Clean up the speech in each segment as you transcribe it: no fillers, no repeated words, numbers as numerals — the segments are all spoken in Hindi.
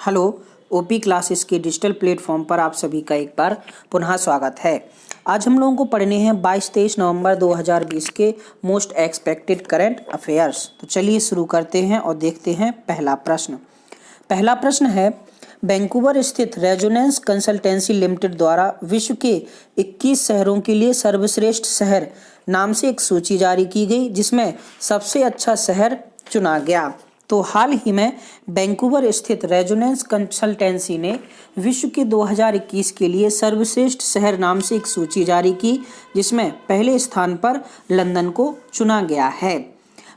हेलो। ओपी क्लासेस के डिजिटल प्लेटफॉर्म पर आप सभी का एक बार पुनः स्वागत है। आज हम लोगों को पढ़ने हैं 22-23 नवंबर 2020 के मोस्ट एक्सपेक्टेड करंट अफेयर्स। तो चलिए शुरू करते हैं और देखते हैं पहला प्रश्न है, वैंकूवर स्थित रेजोनेंस कंसल्टेंसी लिमिटेड द्वारा विश्व के 21 शहरों के लिए सर्वश्रेष्ठ शहर नाम से एक सूची जारी की गई, जिसमें सबसे अच्छा शहर चुना गया। तो हाल ही में वैंकूवर स्थित रेजोनेंस कंसल्टेंसी ने विश्व के 2021 के लिए सर्वश्रेष्ठ शहर नाम से एक सूची जारी की, जिसमें पहले स्थान पर लंदन को चुना गया है।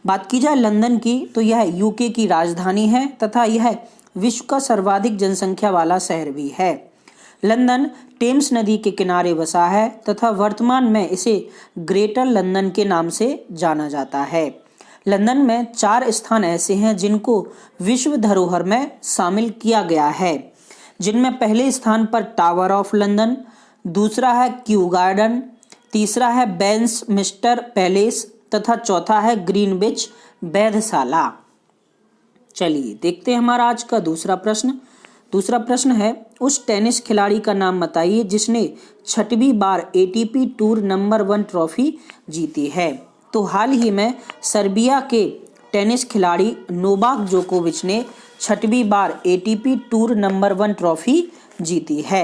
बात की जाए लंदन की, तो यह यूके की राजधानी है तथा यह विश्व का सर्वाधिक जनसंख्या वाला शहर भी है। लंदन टेम्स नदी के किनारे बसा है तथा वर्तमान में इसे ग्रेटर लंदन के नाम से जाना जाता है। लंदन में 4 स्थान ऐसे हैं जिनको विश्व धरोहर में शामिल किया गया है, जिनमें पहले स्थान पर टावर ऑफ लंदन, दूसरा है क्यू गार्डन, तीसरा है वेस्टमिंस्टर पैलेस तथा चौथा है ग्रीनविच वेधशाला। चलिए देखते हैं हमारा आज का दूसरा प्रश्न है, उस टेनिस खिलाड़ी का नाम बताइए जिसने 6वीं बार एटीपी टूर नंबर 1 ट्रॉफी जीती है। तो हाल ही में सर्बिया के टेनिस खिलाड़ी नोवाक जोकोविच ने 6वीं बार एटीपी टूर नंबर 1 ट्रॉफी जीती है।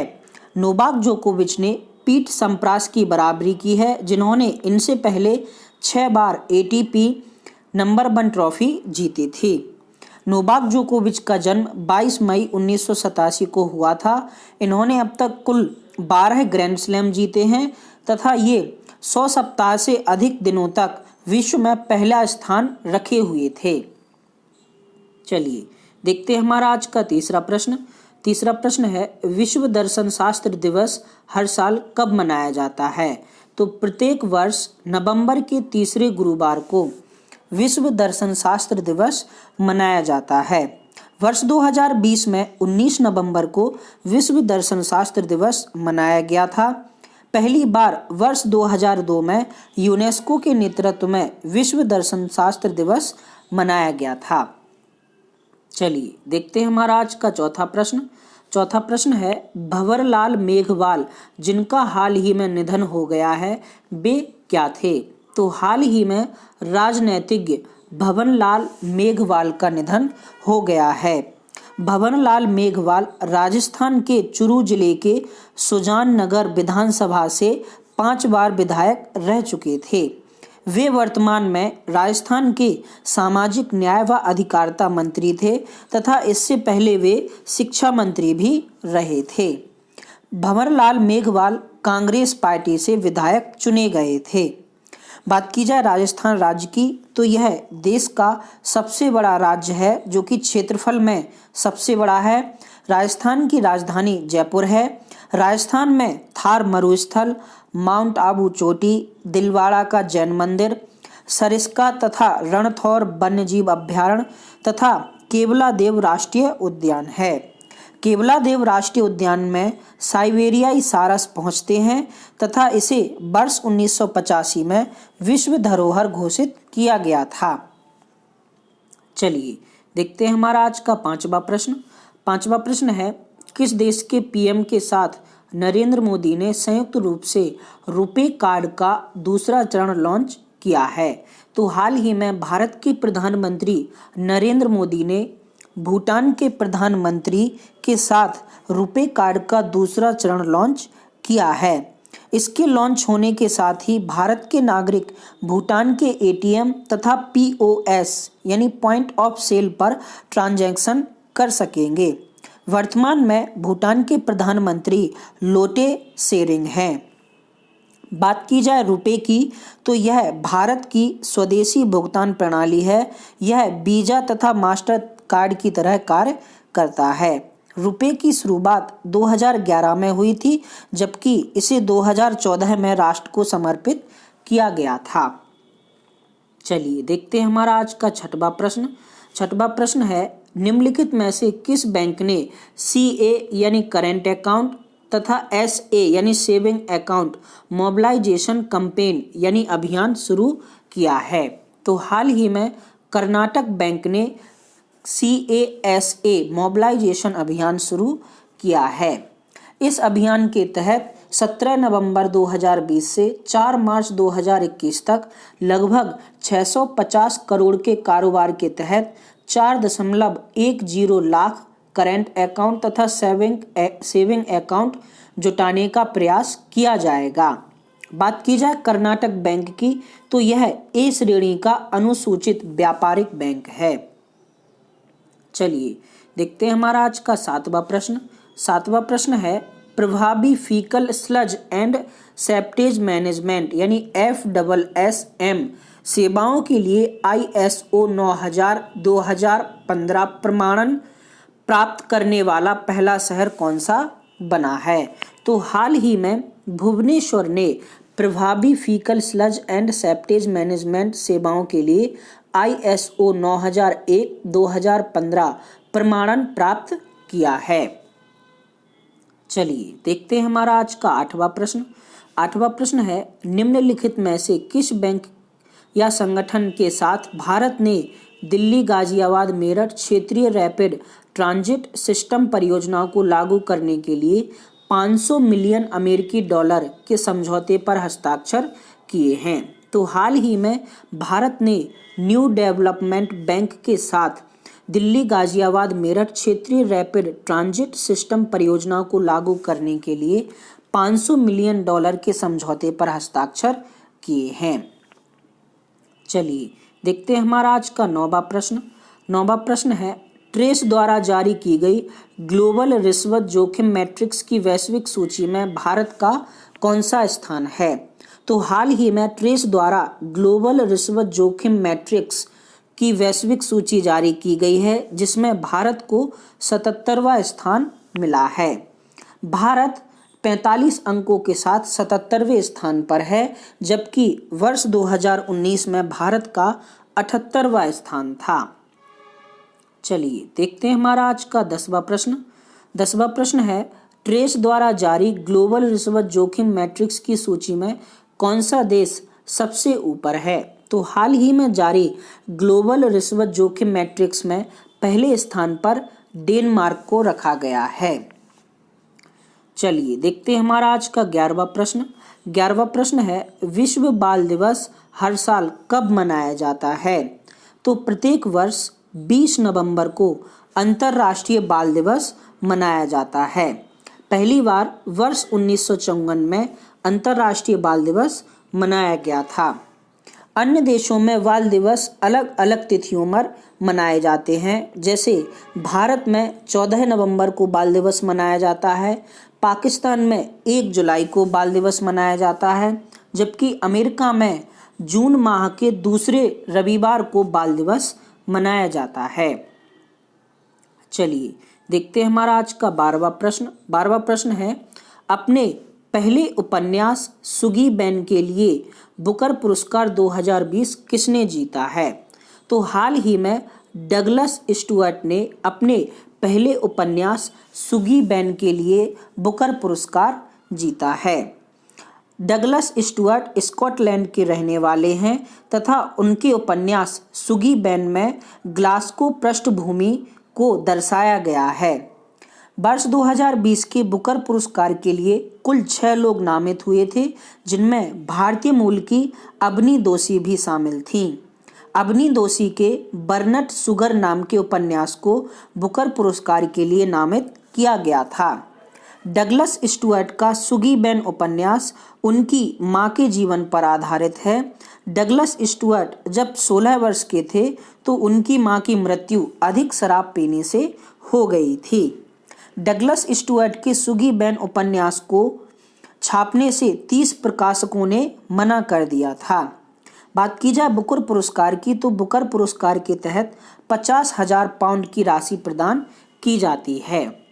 नोवाक जोकोविच ने पीट सम्प्रास की बराबरी की है, जिन्होंने इनसे पहले 6 बार एटीपी नंबर 1 ट्रॉफी जीती थी। नोवाक जोकोविच का जन्म 22 मई 1987 को हुआ था। इन्होंने अब तक कुल 12 ग्रैंड स्लैम जीते हैं तथा ये 100 सप्ताह से अधिक दिनों तक विश्व में पहला स्थान रखे हुए थे। चलिए देखते हैं हमारा आज का तीसरा प्रश्न है, विश्व दर्शन शास्त्र दिवस हर साल कब मनाया जाता है। तो प्रत्येक वर्ष नवंबर के तीसरे गुरुवार को विश्व दर्शन शास्त्र दिवस मनाया जाता है। वर्ष 2020 में 19 नवंबर को विश्व दर्शन शास्त्र दिवस मनाया गया था। पहली बार वर्ष 2002 में यूनेस्को के नेतृत्व में विश्व दर्शन शास्त्र दिवस मनाया गया था। चलिए देखते हैं हमारा आज का चौथा प्रश्न है, भंवरलाल मेघवाल जिनका हाल ही में निधन हो गया है, वे क्या थे। तो हाल ही में राजनीतिज्ञ भंवरलाल मेघवाल का निधन हो गया है। भंवरलाल मेघवाल राजस्थान के चुरू जिले के सुजान नगर विधानसभा से 5 बार विधायक रह चुके थे। वे वर्तमान में राजस्थान के सामाजिक न्याय व अधिकारिता मंत्री थे तथा इससे पहले वे शिक्षा मंत्री भी रहे थे। भंवरलाल मेघवाल कांग्रेस पार्टी से विधायक चुने गए थे। बात की जाए राजस्थान राज्य की, तो यह देश का सबसे बड़ा राज्य है, जो कि क्षेत्रफल में सबसे बड़ा है। राजस्थान की राजधानी जयपुर है। राजस्थान में थार मरुस्थल, माउंट आबू चोटी, दिलवाड़ा का जैन मंदिर, सरिस्का तथा रणथौर वन्यजीव अभ्यारण्य तथा केवलादेव राष्ट्रीय उद्यान है। केवलादेव राष्ट्रीय उद्यान में साइबेरियाई सारस पहुंचते हैं तथा इसे वर्ष 1985 में विश्व धरोहर घोषित किया गया था। चलिए देखते हैं हमारा आज का पांचवा प्रश्न है, किस देश के पीएम के साथ नरेंद्र मोदी ने संयुक्त रूप से रुपे कार्ड का दूसरा चरण लॉन्च किया है। तो हाल ही में भारत के प्रधानमंत्री नरेंद्र मोदी ने भूटान के प्रधानमंत्री के साथ रुपे कार्ड का दूसरा चरण लॉन्च किया है। इसके लॉन्च होने के साथ ही भारत के नागरिक भूटान के एटीएम तथा पीओएस यानी पॉइंट ऑफ सेल पर ट्रांजैक्शन कर सकेंगे। वर्तमान में भूटान के प्रधानमंत्री लोटे शेरिंग हैं। बात की जाए रुपे की, तो यह भारत की स्वदेशी भुगतान प्रणाली है। यह वीजा तथा मास्टर कार्ड की तरह कार्य करता है। रुपे की शुरुआत 2011 में हुई थी, जबकि इसे 2014 में राष्ट्र को समर्पित किया गया था। चलिए देखते हैं हमारा आज का छठवां प्रश्न है, निम्नलिखित में से किस बैंक ने सीए यानी करेंट अकाउंट तथा एसए यानी सेविंग अकाउंट मोबिलाइजेशन कैंपेन यानी अभियान शुरू किया है। तो हाल ही में कर्नाटक बैंक ने CASA मोबिलाइजेशन अभियान शुरू किया है। इस अभियान के तहत 17 नवंबर 2020 से 4 मार्च 2021 तक लगभग 650 करोड़ के कारोबार के तहत 4.10 लाख करंट अकाउंट तथा सेविंग अकाउंट जुटाने का प्रयास किया जाएगा। बात की जाए कर्नाटक बैंक की तो यह ए श्रेणी का अनुसूचित व्यापारिक बैंक है। चलिए देखते हैं हमारा आज का सातवां प्रश्न है प्रभावी faecal sludge and septage management यानी FSSM सेवाओं के लिए ISO 9000-2015 प्रमाणन प्राप्त करने वाला पहला शहर कौन सा बना है? तो हाल ही में भुवनेश्वर ने प्रभावी faecal sludge and septage management सेवाओं के लिए ISO 9001-2015 प्रमाणन प्राप्त किया है। चलिए देखते हैं हमारा आज का आठवां प्रश्न है निम्नलिखित में से किस बैंक या संगठन के साथ भारत ने दिल्ली गाजियाबाद मेरठ क्षेत्रीय रैपिड ट्रांजिट सिस्टम परियोजना को लागू करने के लिए 500 मिलियन अमेरिकी डॉलर के समझौते पर हस्ताक्षर किए हैं? तो हाल ही में भारत ने न्यू डेवलपमेंट बैंक के साथ दिल्ली गाजियाबाद मेरठ क्षेत्रीय रैपिड ट्रांजिट सिस्टम परियोजना को लागू करने के लिए 500 मिलियन डॉलर के समझौते पर हस्ताक्षर किए हैं। चलिए देखते हैं हमारा आज का नौवां प्रश्न है ट्रेस द्वारा जारी की गई ग्लोबल रिश्वत जोखिम मैट्रिक्स की वैश्विक सूची में भारत का कौन सा स्थान है? तो हाल ही में ट्रेस द्वारा ग्लोबल रिश्वत जोखिम मैट्रिक्स की वैश्विक सूची जारी की गई है जिसमें भारत को 77वां स्थान मिला है। भारत 45 अंकों के साथ 77वें स्थान पर है जबकि वर्ष 2019 में भारत का 78वां स्थान था। चलिए देखते हैं हमारा आज का 10वां प्रश्न है ट्रेस द्वारा जारी ग्लोबल रिश्वत जोखिम मैट्रिक्स की सूची में कौन सा देश सबसे ऊपर है? तो हाल ही में जारी ग्लोबल रिश्वत जोखिम मैट्रिक्स में पहले स्थान पर डेनमार्क को रखा गया है। चलिए देखते हैं हमारा आज का 11वां प्रश्न है विश्व बाल दिवस हर साल कब मनाया जाता है? तो प्रत्येक वर्ष 20 नवंबर को अंतर्राष्ट्रीय बाल दिवस मनाया जाता है। पहली बार वर्ष 1954 में अंतर्राष्ट्रीय बाल दिवस मनाया गया था। अन्य देशों में बाल दिवस अलग अलग तिथियों पर मनाए जाते हैं जैसे भारत में 14 नवंबर को बाल दिवस मनाया जाता है, पाकिस्तान में 1 जुलाई को बाल दिवस मनाया जाता है जबकि अमेरिका में जून माह के दूसरे रविवार को बाल दिवस मनाया जाता है। चलिए देखते हैं हमारा आज का 12वां प्रश्न है अपने पहले उपन्यास सुगी बैन के लिए बुकर पुरस्कार 2020 किसने जीता है? तो हाल ही में डगलस स्टुअर्ट ने अपने पहले उपन्यास सुगी बैन के लिए बुकर पुरस्कार जीता है। डगलस स्टुअर्ट स्कॉटलैंड के रहने वाले हैं तथा उनके उपन्यास सुगी बैन में ग्लासगो पृष्ठभूमि को दर्शाया गया है। वर्ष 2020 के बुकर पुरस्कार के लिए कुल 6 लोग नामित हुए थे जिनमें भारतीय मूल की अबनी दोषी भी शामिल थीं। अबनी दोषी के बर्नट सुगर नाम के उपन्यास को बुकर पुरस्कार के लिए नामित किया गया था। डगलस स्टुअर्ट का सुगी बैन उपन्यास उनकी मां के जीवन पर आधारित है। डगलस स्टुअर्ट जब 16 वर्ष के थे तो उनकी मां की मृत्यु अधिक शराब पीने से हो गई थी। डगलस स्टुअर्ट के सुगी बैन उपन्यास को छापने से 30 प्रकाशकों ने मना कर दिया था। बात की जाए बुकर पुरस्कार की तो बुकर पुरस्कार के तहत 50,000 पाउंड की राशि प्रदान की जाती है।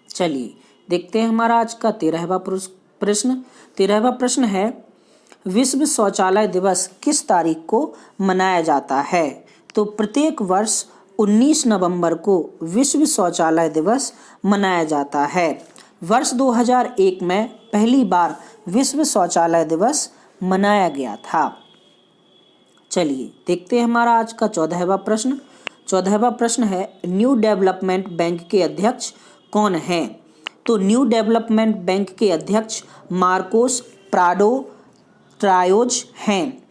चलिए देखते हैं हमारा आज का 13वां प्रश्न है विश्व शौचालय दिवस किस तारीख को मनाया जाता है? तो प्रत्येक वर्ष 19 नवंबर को विश्व शौचालय दिवस मनाया जाता है। वर्ष 2001 में पहली बार विश्व शौचालय दिवस मनाया गया था। चलिए देखते हैं हमारा आज का 14वां 14वां प्रश्न है, न्यू डेवलपमेंट बैंक के अध्यक्ष कौन हैं? तो न्यू डेवलपमेंट बैंक के अध्यक्ष मार्कोस प्राडो ट्रायोज हैं।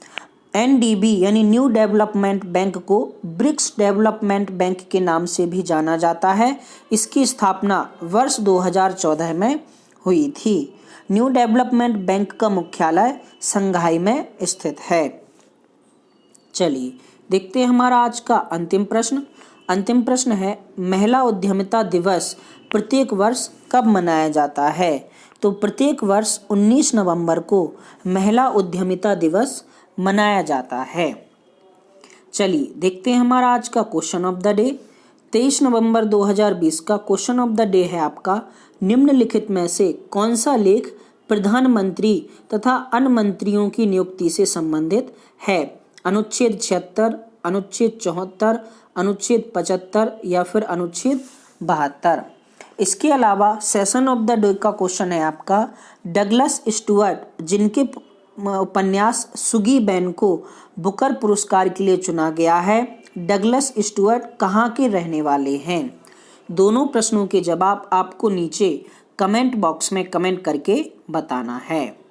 एनडीबी यानी न्यू डेवलपमेंट बैंक को ब्रिक्स डेवलपमेंट बैंक के नाम से भी जाना जाता है। इसकी स्थापना वर्ष 2014 में हुई थी। न्यू डेवलपमेंट बैंक का मुख्यालय शंघाई में स्थित है। चलिए देखते हैं हमारा आज का अंतिम प्रश्न। अंतिम प्रश्न है, महिला उद्यमिता दिवस प्रत्येक वर्ष कब मनाया जाता है? तो प्रत्येक वर्ष 19 नवंबर को महिला उद्यमिता दिवस मनाया जाता है। चलिए देखते हैं हमारा आज का क्वेश्चन ऑफ द डे। 23 नवंबर 2020 का क्वेश्चन ऑफ द डे है आपका, निम्नलिखित में से कौन सा लेख प्रधानमंत्री तथा अन्य मंत्रियों की नियुक्ति से संबंधित है? अनुच्छेद 76, अनुच्छेद 74, अनुच्छेद 75 या फिर अनुच्छेद 72। इसके अलावा सेशन ऑफ द डे का क्वेश्चन है आपका, डगलस स्टुअर्ट जिनके उपन्यास सुगी बैन को बुकर पुरस्कार के लिए चुना गया है, डगलस स्टुअर्ट कहाँ के रहने वाले हैं? दोनों प्रश्नों के जवाब आपको नीचे कमेंट बॉक्स में कमेंट करके बताना है।